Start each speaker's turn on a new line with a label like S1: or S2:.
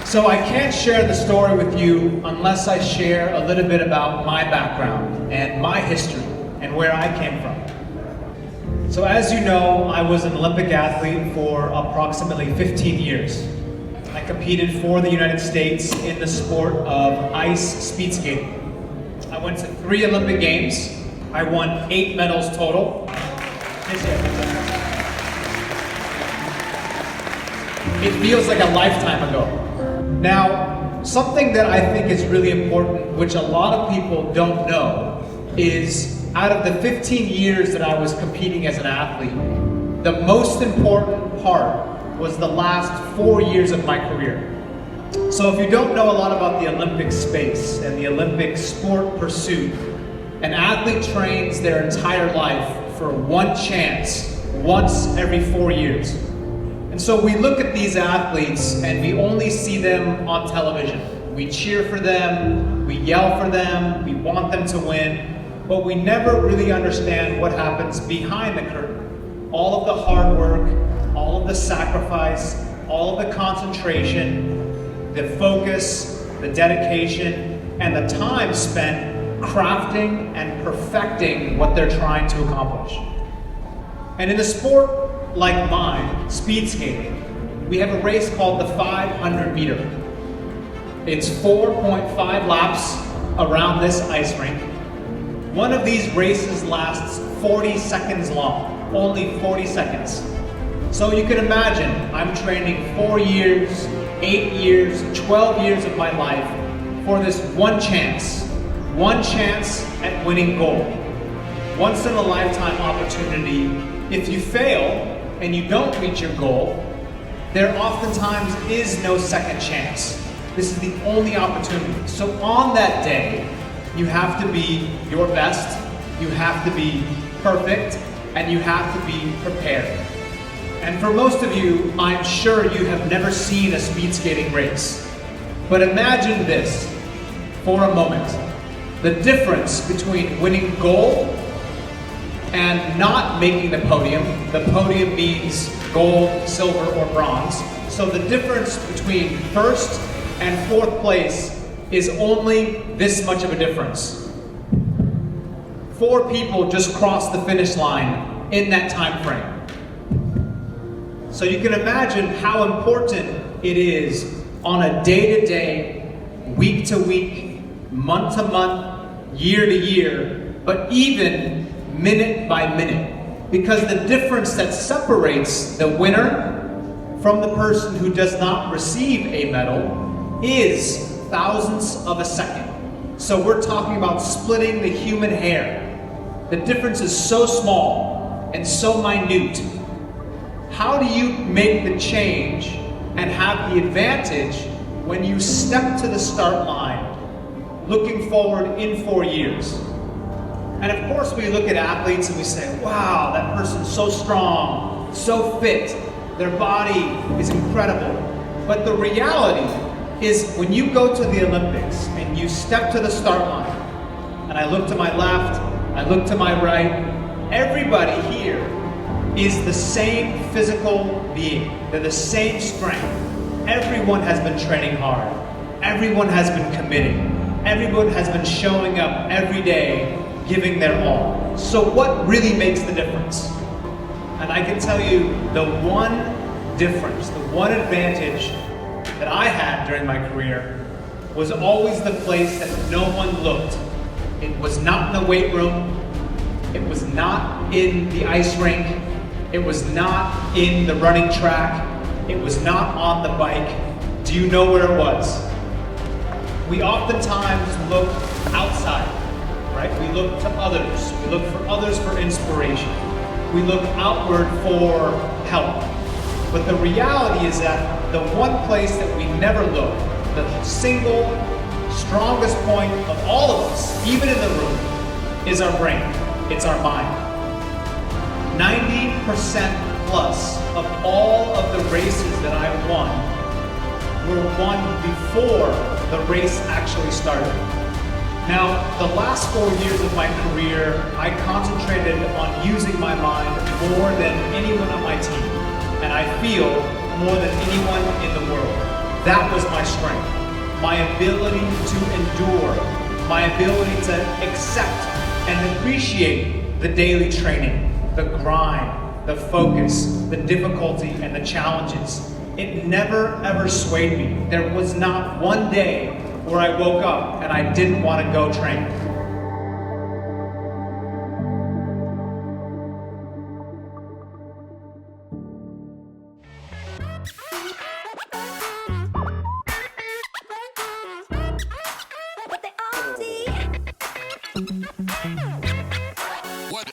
S1: So I can't share the story with you unless I share a little bit about my background and my history and where I came from. So as you know, I was an Olympic athlete for approximately 15 years. I competed for the United States in the sport of ice speed skating. I went to 3 Olympic Games. I won 8 medals total. It feels like a lifetime ago. Now, something that I think is really important, which a lot of people don't know, is out of the 15 years that I was competing as an athlete, the most important part was the last 4 years of my career. So if you don't know a lot about the Olympic space and the Olympic sport pursuit, an athlete trains their entire life for one chance, once every 4 years. And so we look at these athletes and we only see them on television. We cheer for them, we yell for them, we want them to win, but we never really understand what happens behind the curtain. All of the hard work, all of the sacrifice, all of the concentration, the focus, the dedication, and the time spent crafting and perfecting what they're trying to accomplish. And in a sport like mine, speed skating, we have a race called the 500 meter. It's 4.5 laps around this ice rink. One of these races lasts 40 seconds long, only 40 seconds. So you can imagine, I'm training 4 years, 8 years, 12 years of my life for this one chance at winning gold. Once in a lifetime opportunity. If you fail and you don't reach your goal, there oftentimes is no second chance. This is the only opportunity. So on that day, you have to be your best, you have to be perfect, and you have to be prepared. And for most of you, I'm sure you have never seen a speed skating race. But imagine this for a moment. The difference between winning gold and not making the podium. The podium means gold, silver, or bronze. So the difference between first and fourth place is only this much of a difference. 4 people just crossed the finish line in that time frame. So you can imagine how important it is on a day-to-day, week-to-week, month-to-month, year-to-year, but even minute by minute. Because the difference that separates the winner from the person who does not receive a medal is thousandths of a second. So we're talking about splitting the human hair. The difference is so small and so minute. How do you make the change and have the advantage when you step to the start line looking forward in 4 years? And of course we look at athletes and we say, wow, that person's so strong, so fit, their body is incredible. But the reality is when you go to the Olympics and you step to the start line, and I look to my left, I look to my right, everybody here is the same physical being. They're the same strength. Everyone has been training hard. Everyone has been committing. Everyone has been showing up every day, giving their all. So what really makes the difference? And I can tell you the one difference, the one advantage that I had during my career was always the place that no one looked. It was not in the weight room. It was not in the ice rink. It was not in the running track. It was not on the bike. Do you know where it was? We oftentimes look outside. Right? We look to others. We look for others for inspiration. We look outward for help. But the reality is that the one place that we never look, the single strongest point of all of us, even in the room, is our brain. It's our mind. 90% plus of all of the races that I won were won before the race actually started. Now, the last 4 years of my career, I concentrated on using my mind more than anyone on my team, and I feel more than anyone in the world. That was my strength. My ability to endure, my ability to accept and appreciate the daily training, the grind, the focus, the difficulty, and the challenges. It never ever swayed me. There was not one day where I woke up and I didn't want to go train.